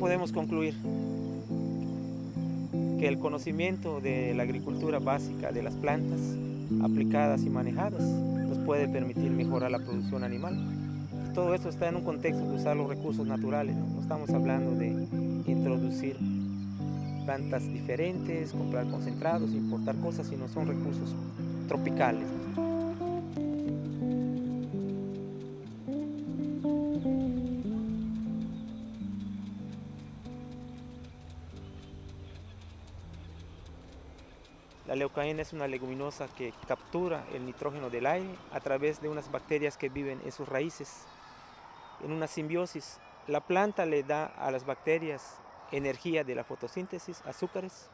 podemos concluir? Que el conocimiento de la agricultura básica de las plantas aplicadas y manejadas nos puede permitir mejorar la producción animal. Y todo esto está en un contexto de usar los recursos naturales, ¿no? No estamos hablando de introducir plantas diferentes, comprar concentrados, importar cosas, sino son recursos tropicales. La leucaena es una leguminosa que captura el nitrógeno del aire a través de unas bacterias que viven en sus raíces. En una simbiosis, la planta le da a las bacterias energía de la fotosíntesis, azúcares,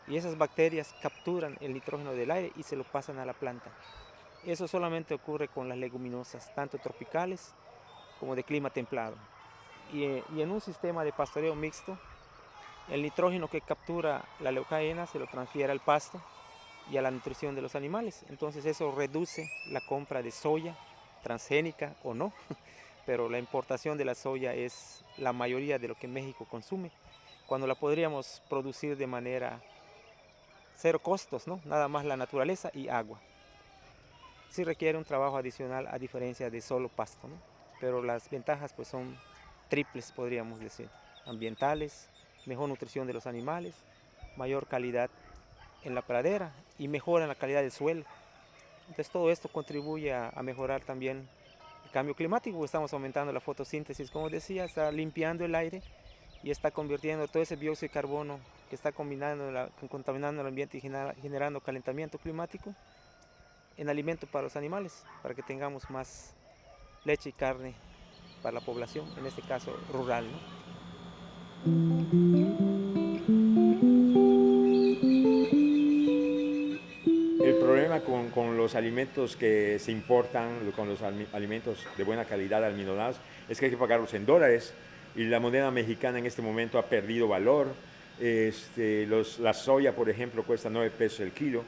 y esas bacterias capturan el nitrógeno del aire y se lo pasan a la planta. Eso solamente ocurre con las leguminosas, tanto tropicales como de clima templado. Y en un sistema de pastoreo mixto, el nitrógeno que captura la leucaena se lo transfiere al pasto y a la nutrición de los animales. Entonces eso reduce la compra de soya, transgénica o no, pero la importación de la soya es la mayoría de lo que México consume, cuando la podríamos producir de manera cero costos, ¿no? Nada más la naturaleza y agua. Sí requiere un trabajo adicional a diferencia de solo pasto, ¿no? Pero las ventajas pues son triples, podríamos decir: ambientales, mejor nutrición de los animales, mayor calidad en la pradera y mejora en la calidad del suelo. Entonces todo esto contribuye a mejorar también el cambio climático. Estamos aumentando la fotosíntesis, como decía, está limpiando el aire y está convirtiendo todo ese dióxido de carbono que está contaminando el ambiente y generando calentamiento climático en alimento para los animales, para que tengamos más leche y carne para la población, en este caso rural, ¿no? El problema con los alimentos que se importan, con los alimentos de buena calidad almidonados, es que hay que pagarlos en dólares y la moneda mexicana en este momento ha perdido valor. La soya, por ejemplo, cuesta 9 pesos el kilo.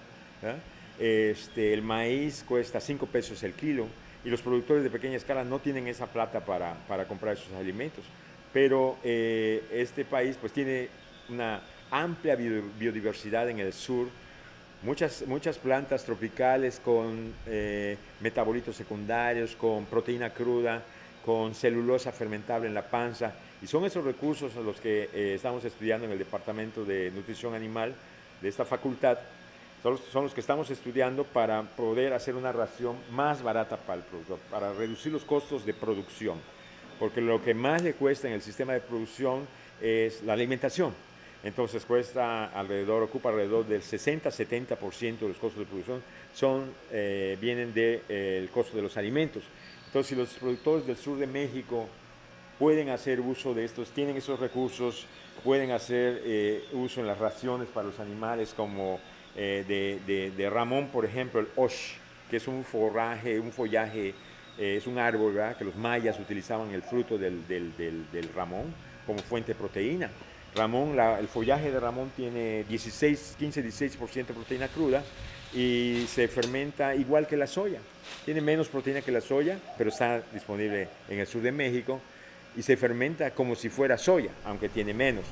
El maíz cuesta 5 pesos el kilo y los productores de pequeña escala no tienen esa plata para comprar esos alimentos. Pero este país pues tiene una amplia biodiversidad en el sur, muchas plantas tropicales con metabolitos secundarios, con proteína cruda, con celulosa fermentable en la panza, y son esos recursos los que estamos estudiando en el Departamento de Nutrición Animal de esta facultad. Son los que estamos estudiando para poder hacer una ración más barata para el productor, para reducir los costos de producción, porque lo que más le cuesta en el sistema de producción es la alimentación. Entonces ocupa alrededor del 60-70% de los costos de producción vienen del costo de los alimentos. Entonces, si los productores del sur de México pueden hacer uso de estos, tienen esos recursos, pueden hacer uso en las raciones para los animales, como de ramón, por ejemplo, el osh, que es un follaje, es un árbol, ¿verdad?, que los mayas utilizaban el fruto del ramón como fuente de proteína. El follaje de ramón tiene 15-16% de proteína cruda y se fermenta igual que la soya. Tiene menos proteína que la soya, pero está disponible en el sur de México y se fermenta como si fuera soya, aunque tiene menos.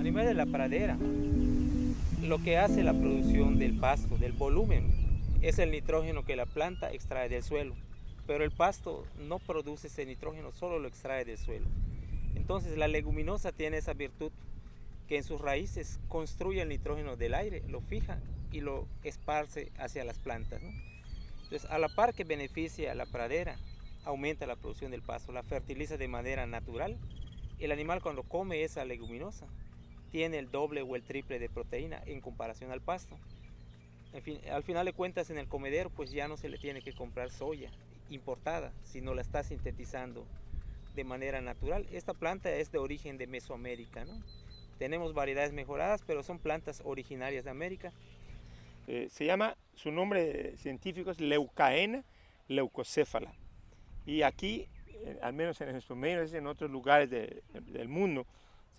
A nivel de la pradera, lo que hace la producción del pasto, del volumen, es el nitrógeno que la planta extrae del suelo, pero el pasto no produce ese nitrógeno, solo lo extrae del suelo. Entonces la leguminosa tiene esa virtud, que en sus raíces construye el nitrógeno del aire, lo fija y lo esparce hacia las plantas, ¿no? Entonces, a la par que beneficia a la pradera, aumenta la producción del pasto, la fertiliza de manera natural. El animal, cuando come esa leguminosa, tiene el doble o el triple de proteína en comparación al pasto. En fin, al final de cuentas, en el comedero pues ya no se le tiene que comprar soya importada, sino la está sintetizando de manera natural. Esta planta es de origen de Mesoamérica, ¿no? Tenemos variedades mejoradas, pero son plantas originarias de América. Su nombre científico es Leucaena leucocéfala. Y aquí, al menos en nuestro medio, en otros lugares del mundo,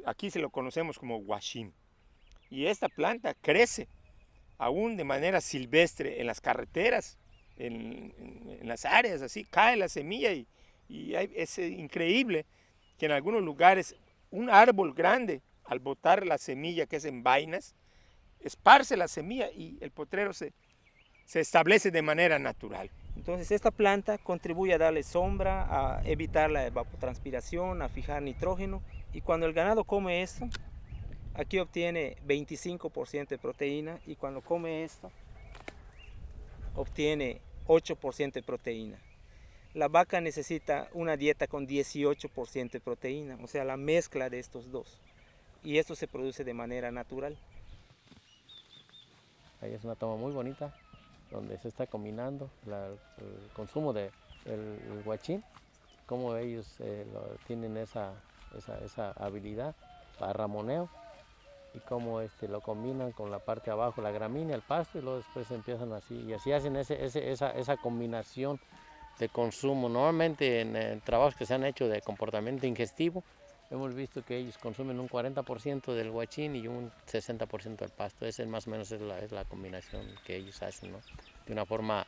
aquí se lo conocemos como guachín. Y esta planta crece aún de manera silvestre en las carreteras en las áreas, así cae la semilla y es increíble que en algunos lugares un árbol grande, al botar la semilla que es en vainas, esparce la semilla y el potrero se establece de manera natural. Entonces esta planta contribuye a darle sombra, a evitar la evapotranspiración, a fijar nitrógeno, y cuando el ganado come esto, aquí obtiene 25% de proteína, y cuando come esto obtiene 8% de proteína. La vaca necesita una dieta con 18% de proteína, o sea, la mezcla de estos dos, y esto se produce de manera natural. Ahí es una toma muy bonita, donde se está combinando el consumo del huachín, cómo ellos tienen esa habilidad para ramoneo, y cómo lo combinan con la parte de abajo, la gramínea, el pasto, y luego después empiezan así, y así hacen esa combinación de consumo. Normalmente en trabajos que se han hecho de comportamiento ingestivo, hemos visto que ellos consumen un 40% del huachín y un 60% del pasto. Ese más o menos es la combinación que ellos hacen, ¿no? De una forma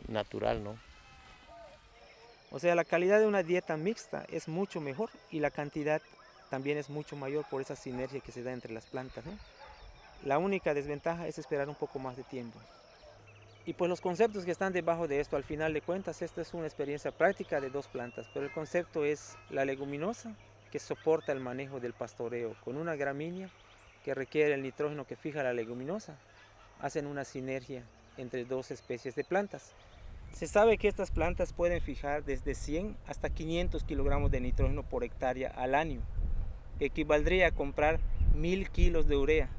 natural, ¿no? O sea, la calidad de una dieta mixta es mucho mejor y la cantidad también es mucho mayor por esa sinergia que se da entre las plantas, ¿no? La única desventaja es esperar un poco más de tiempo. Y pues los conceptos que están debajo de esto, al final de cuentas, esto es una experiencia práctica de dos plantas, pero el concepto es la leguminosa, que soporta el manejo del pastoreo, con una gramínea que requiere el nitrógeno que fija la leguminosa. Hacen una sinergia entre dos especies de plantas. Se sabe que estas plantas pueden fijar desde 100 hasta 500 kilogramos de nitrógeno por hectárea al año, que equivaldría a comprar 1000 kilos de urea.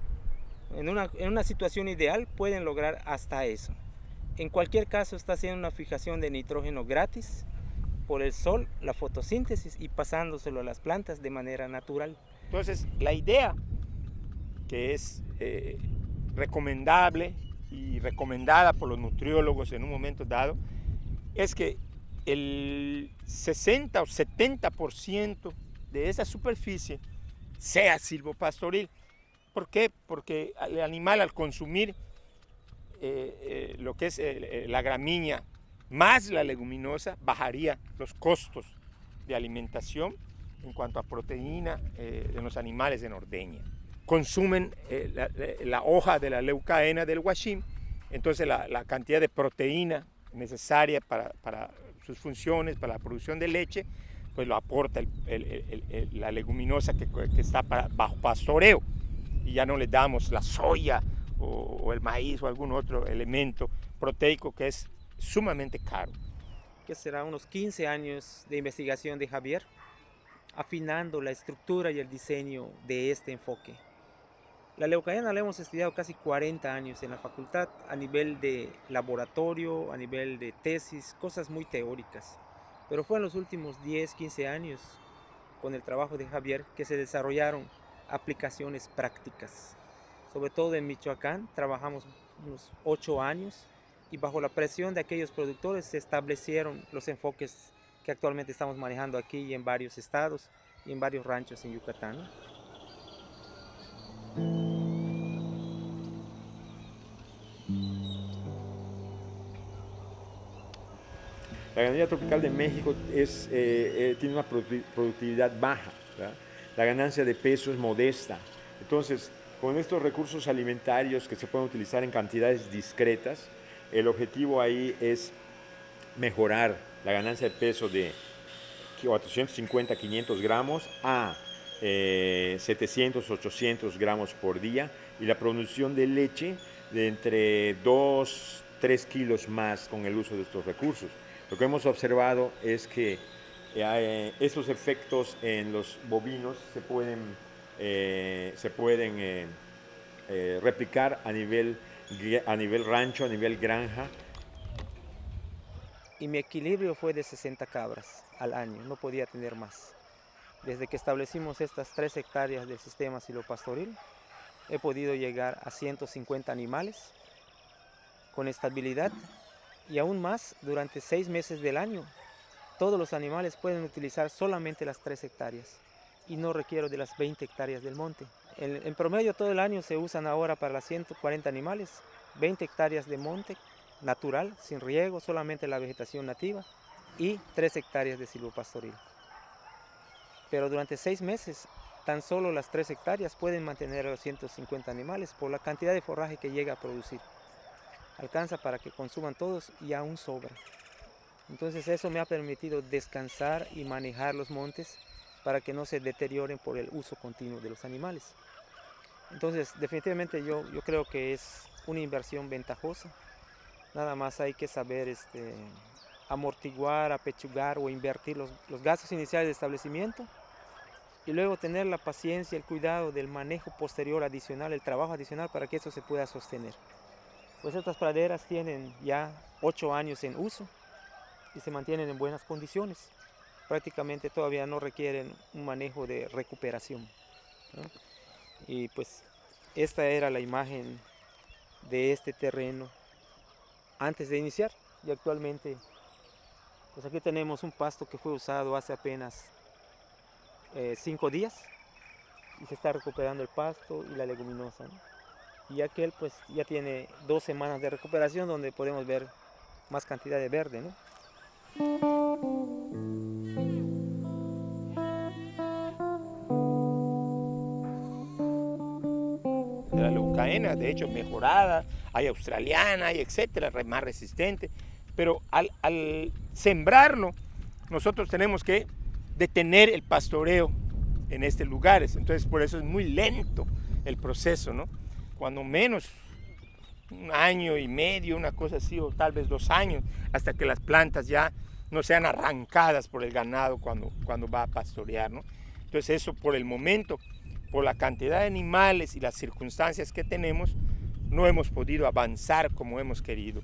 En una situación ideal pueden lograr hasta eso. En cualquier caso, está haciendo una fijación de nitrógeno gratis por el sol, la fotosíntesis, y pasándoselo a las plantas de manera natural. Entonces, la idea que es recomendable y recomendada por los nutriólogos en un momento dado es que el 60 o 70% de esa superficie sea silvopastoril. ¿Por qué? Porque el animal, al consumir lo que es la gramínea más la leguminosa, bajaría los costos de alimentación en cuanto a proteína de los animales en ordeña. Consumen la hoja de la leucaena del huachín, entonces la cantidad de proteína necesaria para sus funciones, para la producción de leche, pues lo aporta la leguminosa que está bajo pastoreo, y ya no le damos la soya o el maíz o algún otro elemento proteico que es sumamente caro. Que será unos 15 años de investigación de Javier, afinando la estructura y el diseño de este enfoque. La leucaena la hemos estudiado casi 40 años en la facultad, a nivel de laboratorio, a nivel de tesis, cosas muy teóricas. Pero fue en los últimos 10, 15 años, con el trabajo de Javier, que se desarrollaron aplicaciones prácticas. Sobre todo en Michoacán trabajamos unos 8 años, y bajo la presión de aquellos productores se establecieron los enfoques que actualmente estamos manejando aquí y en varios estados y en varios ranchos en Yucatán, ¿no? La ganadería tropical de México tiene una productividad baja, ¿verdad? La ganancia de peso es modesta. Entonces, con estos recursos alimentarios que se pueden utilizar en cantidades discretas, el objetivo ahí es mejorar la ganancia de peso de 450 a 500 gramos a 700, 800 gramos por día, y la producción de leche de entre 2, 3 kilos más con el uso de estos recursos. Lo que hemos observado es que estos efectos en los bovinos se pueden replicar a nivel rancho, a nivel granja. Y mi equilibrio fue de 60 cabras al año, no podía tener más. Desde que establecimos estas 3 hectáreas del sistema silvopastoril, he podido llegar a 150 animales con estabilidad, y aún más durante 6 meses del año. Todos los animales pueden utilizar solamente las 3 hectáreas y no requiero de las 20 hectáreas del monte. En promedio todo el año se usan ahora para las 140 animales, 20 hectáreas de monte natural, sin riego, solamente la vegetación nativa y 3 hectáreas de silvopastoril. Pero durante 6 meses, tan solo las 3 hectáreas pueden mantener a los 150 animales por la cantidad de forraje que llega a producir. Alcanza para que consuman todos y aún sobra. Entonces eso me ha permitido descansar y manejar los montes para que no se deterioren por el uso continuo de los animales. Entonces definitivamente yo creo que es una inversión ventajosa. Nada más hay que saber amortiguar, apechugar o invertir los gastos iniciales de establecimiento y luego tener la paciencia, el cuidado del manejo posterior adicional, el trabajo adicional para que eso se pueda sostener. Pues estas praderas tienen ya 8 años en uso y se mantienen en buenas condiciones. Prácticamente todavía no requieren un manejo de recuperación, ¿no? Y pues esta era la imagen de este terreno antes de iniciar. Y actualmente pues aquí tenemos un pasto que fue usado hace apenas 5 días y se está recuperando el pasto y la leguminosa, ¿no? Y aquel pues ya tiene 2 semanas de recuperación donde podemos ver más cantidad de verde, ¿no? De la leucaena, de hecho mejorada, hay australiana, hay etcétera, más resistente, pero al sembrarlo nosotros tenemos que detener el pastoreo en estos lugares, entonces por eso es muy lento el proceso, ¿no? Cuando menos 1 año y medio, una cosa así, o tal vez 2 años, hasta que las plantas ya no sean arrancadas por el ganado cuando va a pastorear, ¿no? Entonces eso por el momento, por la cantidad de animales y las circunstancias que tenemos, no hemos podido avanzar como hemos querido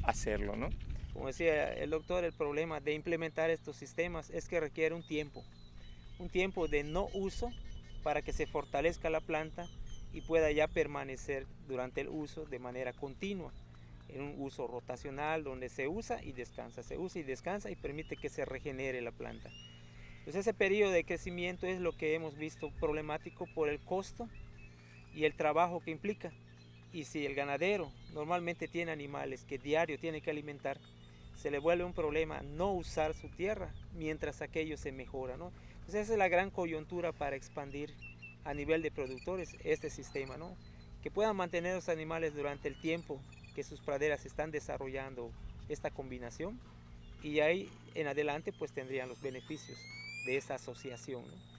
hacerlo, ¿no? Como decía el doctor, el problema de implementar estos sistemas es que requiere un tiempo de no uso para que se fortalezca la planta y pueda ya permanecer durante el uso de manera continua, en un uso rotacional donde se usa y descansa, se usa y descansa y permite que se regenere la planta. Pues ese periodo de crecimiento es lo que hemos visto problemático por el costo y el trabajo que implica. Y si el ganadero normalmente tiene animales que diario tiene que alimentar, se le vuelve un problema no usar su tierra mientras aquello se mejora, ¿no? Pues esa es la gran coyuntura para expandir a nivel de productores este sistema, ¿no? Que puedan mantener los animales durante el tiempo que sus praderas están desarrollando esta combinación y ahí en adelante pues tendrían los beneficios de esa asociación, ¿no?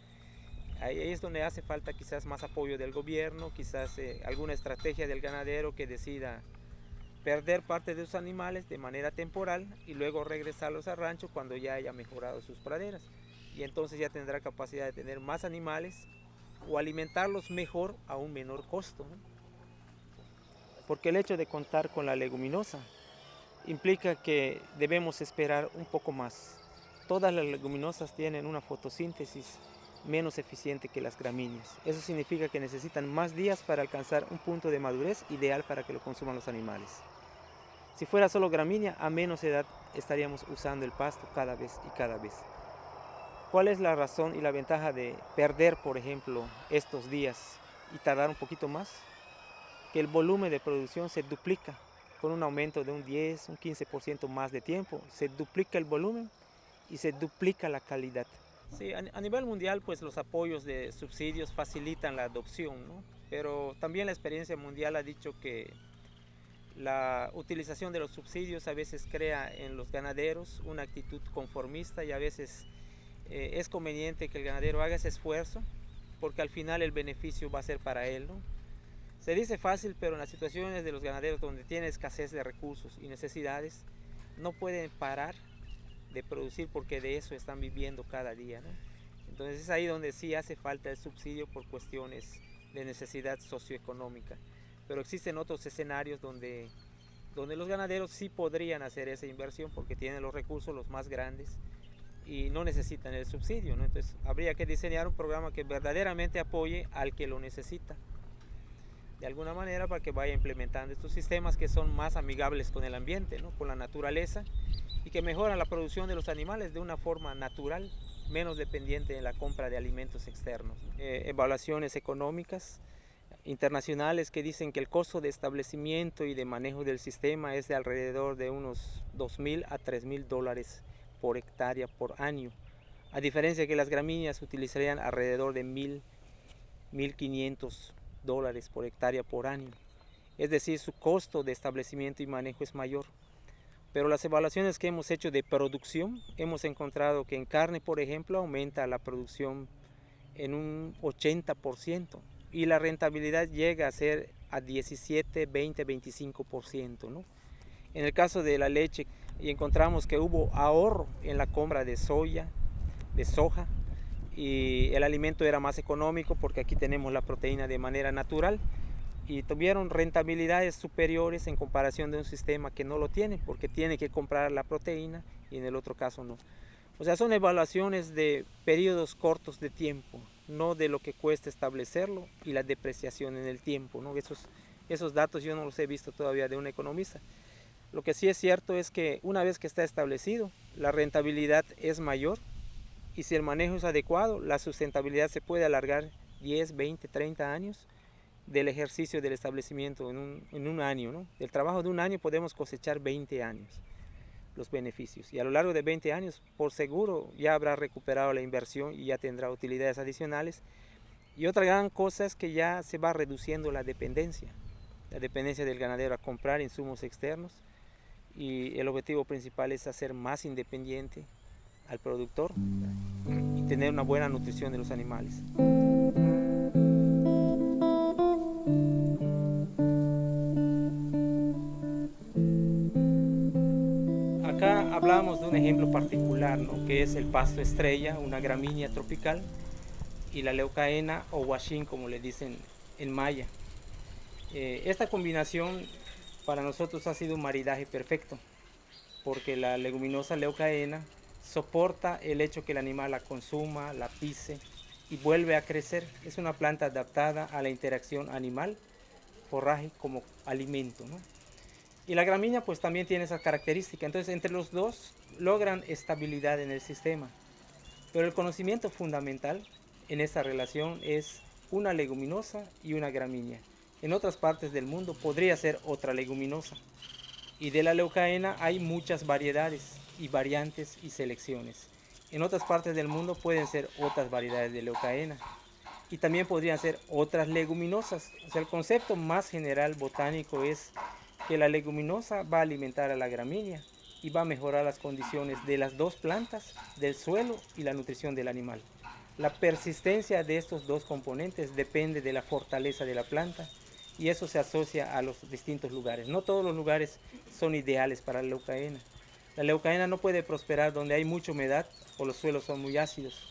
Ahí es donde hace falta quizás más apoyo del gobierno, quizás alguna estrategia del ganadero que decida perder parte de sus animales de manera temporal y luego regresarlos al rancho cuando ya haya mejorado sus praderas. Y entonces ya tendrá capacidad de tener más animales o alimentarlos mejor a un menor costo, ¿no? Porque el hecho de contar con la leguminosa implica que debemos esperar un poco más. Todas las leguminosas tienen una fotosíntesis menos eficiente que las gramíneas. Eso significa que necesitan más días para alcanzar un punto de madurez ideal para que lo consuman los animales. Si fuera solo gramínea, a menos edad estaríamos usando el pasto cada vez y cada vez. ¿Cuál es la razón y la ventaja de perder, por ejemplo, estos días y tardar un poquito más? Que el volumen de producción se duplica con un aumento de un 10, un 15% más de tiempo. Se duplica el volumen y se duplica la calidad. Sí, a nivel mundial pues los apoyos de subsidios facilitan la adopción, ¿no? Pero también la experiencia mundial ha dicho que la utilización de los subsidios a veces crea en los ganaderos una actitud conformista y a veces es conveniente que el ganadero haga ese esfuerzo porque al final el beneficio va a ser para él, ¿no? Se dice fácil, pero en las situaciones de los ganaderos donde tienen escasez de recursos y necesidades no pueden parar de producir porque de eso están viviendo cada día, ¿no? Entonces es ahí donde sí hace falta el subsidio por cuestiones de necesidad socioeconómica. Pero existen otros escenarios donde los ganaderos sí podrían hacer esa inversión porque tienen los recursos los más grandes y no necesitan el subsidio, ¿no? Entonces habría que diseñar un programa que verdaderamente apoye al que lo necesita de alguna manera para que vaya implementando estos sistemas que son más amigables con el ambiente, ¿no? Con la naturaleza y que mejoran la producción de los animales de una forma natural, menos dependiente de la compra de alimentos externos, ¿no? Evaluaciones económicas internacionales que dicen que el costo de establecimiento y de manejo del sistema es de alrededor de unos $2.000 a $3.000 por hectárea por año, a diferencia que las gramíneas utilizarían alrededor de $1.500 por hectárea por año. Es decir, su costo de establecimiento y manejo es mayor. Pero las evaluaciones que hemos hecho de producción, hemos encontrado que en carne, por ejemplo, aumenta la producción en un 80% y la rentabilidad llega a ser a 17, 20, 25%, ¿no? En el caso de la leche, encontramos que hubo ahorro en la compra de soya, de soja, y el alimento era más económico porque aquí tenemos la proteína de manera natural, y tuvieron rentabilidades superiores en comparación de un sistema que no lo tiene, porque tiene que comprar la proteína y en el otro caso no. O sea, son evaluaciones de periodos cortos de tiempo, no de lo que cuesta establecerlo y la depreciación en el tiempo, ¿no? Esos datos yo no los he visto todavía de un economista. Lo que sí es cierto es que una vez que está establecido, la rentabilidad es mayor y si el manejo es adecuado, la sustentabilidad se puede alargar 10, 20, 30 años del ejercicio del establecimiento en un año, ¿no? Del trabajo de un año podemos cosechar 20 años los beneficios y a lo largo de 20 años por seguro ya habrá recuperado la inversión y ya tendrá utilidades adicionales. Y otra gran cosa es que ya se va reduciendo la dependencia del ganadero a comprar insumos externos, y el objetivo principal es hacer más independiente al productor y tener una buena nutrición de los animales. Acá hablamos de un ejemplo particular, ¿no? Que es el pasto estrella, una gramínea tropical, y la leucaena o huachín, como le dicen en maya. Esta combinación para nosotros ha sido un maridaje perfecto, porque la leguminosa leucaena soporta el hecho que el animal la consuma, la pise y vuelve a crecer. Es una planta adaptada a la interacción animal-forraje como alimento, ¿no? Y la gramínea pues también tiene esa característica. Entonces entre los dos logran estabilidad en el sistema. Pero el conocimiento fundamental en esta relación es una leguminosa y una gramínea. En otras partes del mundo podría ser otra leguminosa. Y de la leucaena hay muchas variedades y variantes y selecciones. En otras partes del mundo pueden ser otras variedades de leucaena. Y también podrían ser otras leguminosas. O sea, el concepto más general botánico es que la leguminosa va a alimentar a la gramínea y va a mejorar las condiciones de las dos plantas, del suelo y la nutrición del animal. La persistencia de estos dos componentes depende de la fortaleza de la planta y eso se asocia a los distintos lugares. No todos los lugares son ideales para la leucaena. La leucaena no puede prosperar donde hay mucha humedad o los suelos son muy ácidos.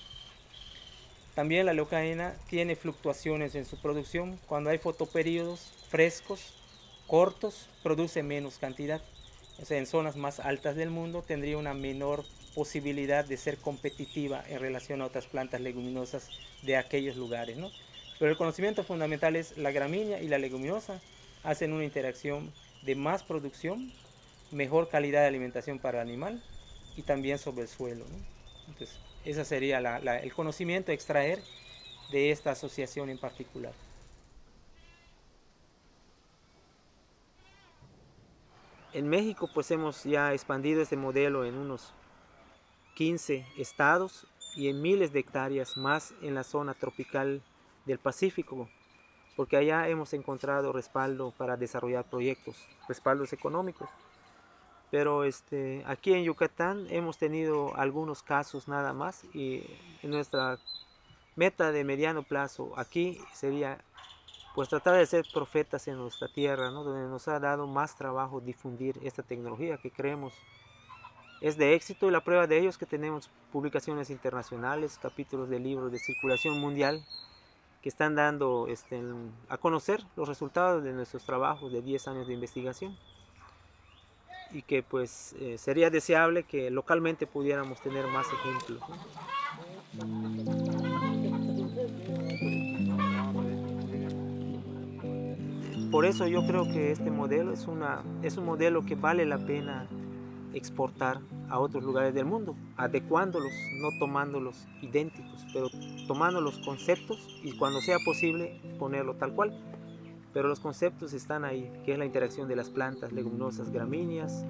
También la leucaena tiene fluctuaciones en su producción. Cuando hay fotoperíodos frescos, cortos, produce menos cantidad. O sea, en zonas más altas del mundo tendría una menor posibilidad de ser competitiva en relación a otras plantas leguminosas de aquellos lugares, ¿no? Pero el conocimiento fundamental es la gramínea y la leguminosa hacen una interacción de más producción, mejor calidad de alimentación para el animal y también sobre el suelo, ¿no? Entonces, ese sería el conocimiento a extraer de esta asociación en particular. En México pues hemos ya expandido este modelo en unos 15 estados y en miles de hectáreas más en la zona tropical del Pacífico, porque allá hemos encontrado respaldo para desarrollar proyectos, respaldos económicos. Pero aquí en Yucatán hemos tenido algunos casos nada más y nuestra meta de mediano plazo aquí sería pues tratar de ser profetas en nuestra tierra, ¿no? Donde nos ha dado más trabajo difundir esta tecnología que creemos es de éxito, y la prueba de ello es que tenemos publicaciones internacionales, capítulos de libros de circulación mundial que están dando a conocer los resultados de nuestros trabajos de 10 años de investigación, y que pues sería deseable que localmente pudiéramos tener más ejemplos, ¿no? Por eso yo creo que este modelo es un modelo que vale la pena exportar a otros lugares del mundo, adecuándolos, no tomándolos idénticos, pero tomando los conceptos y cuando sea posible ponerlo tal cual. pero los conceptos están ahí, que es la interacción de las plantas, leguminosas, gramíneas,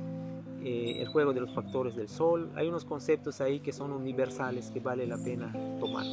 el juego de los factores del sol. Hay unos conceptos ahí que son universales que vale la pena tomar.